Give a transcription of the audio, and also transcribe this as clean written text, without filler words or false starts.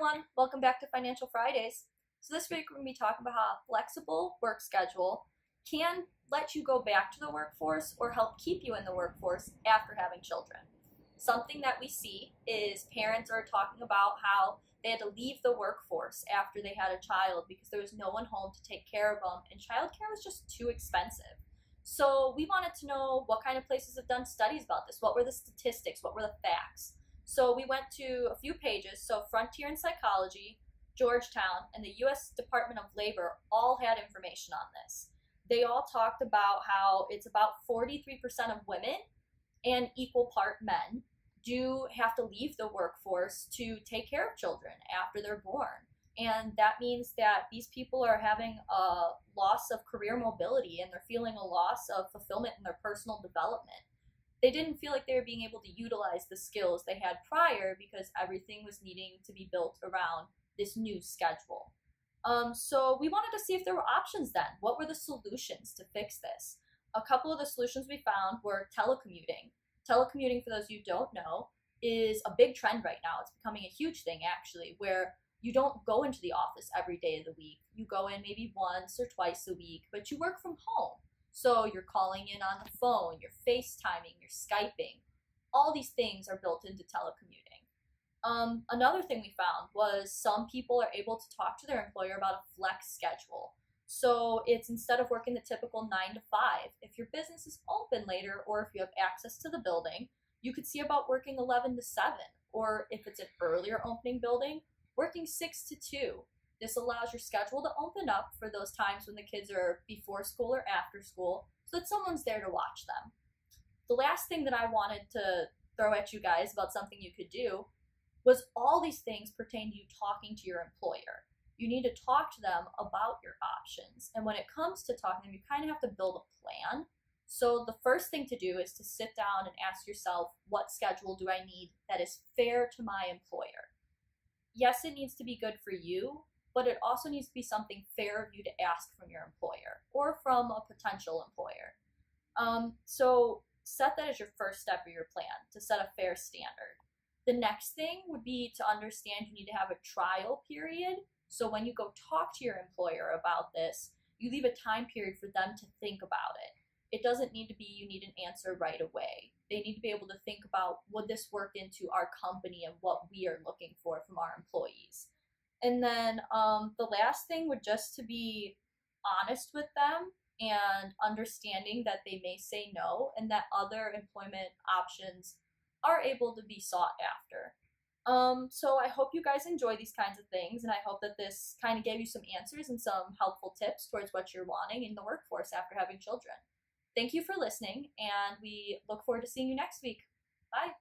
everyone, welcome back to Financial Fridays. So this week we're going to be talking about how a flexible work schedule can let you go back to the workforce or help keep you in the workforce after having children. Something that we see is parents are talking about how they had to leave the workforce after they had a child because there was no one home to take care of them and childcare was just too expensive. So we wanted to know what kind of places have done studies about this. What were the statistics? What were the facts? So we went to a few pages. So Frontier in Psychology, Georgetown, and the U.S. Department of Labor all had information on this. They all talked about how it's about 43% of women and equal part men do have to leave the workforce to take care of children after they're born. And that means that these people are having a loss of career mobility and they're feeling a loss of fulfillment in their personal development. They didn't feel like they were being able to utilize the skills they had prior because everything was needing to be built around this new schedule. So we wanted to see if there were options then. What were the solutions to fix this? A couple of the solutions we found were telecommuting. Telecommuting, for those of you who don't know, is a big trend right now. It's becoming a huge thing actually, where you don't go into the office every day of the week. You go in maybe once or twice a week, but you work from home. So you're calling in on the phone, you're FaceTiming, you're Skyping. All these things are built into telecommuting. Another thing we found was some people are able to talk to their employer about a flex schedule. So it's instead of working the typical 9 to 5, if your business is open later or if you have access to the building, you could see about working 11 to 7. Or if it's an earlier opening building, working 6 to 2. This allows your schedule to open up for those times when the kids are before school or after school so that someone's there to watch them. The last thing that I wanted to throw at you guys about something you could do was all these things pertain to you talking to your employer. You need to talk to them about your options. And when it comes to talking to them, you kind of have to build a plan. So the first thing to do is to sit down and ask yourself, what schedule do I need that is fair to my employer? Yes, it needs to be good for you, but it also needs to be something fair of you to ask from your employer or from a potential employer. So set that as your first step of your plan, to set a fair standard. The next thing would be to understand you need to have a trial period. So when you go talk to your employer about this, you leave a time period for them to think about it. It doesn't need to be you need an answer right away. They need to be able to think about, would this work into our company and what we are looking for from our employees? And then the last thing would just to be honest with them and understanding that they may say no and that other employment options are able to be sought after. So I hope you guys enjoy these kinds of things, and I hope that this kind of gave you some answers and some helpful tips towards what you're wanting in the workforce after having children. Thank you for listening, and we look forward to seeing you next week. Bye.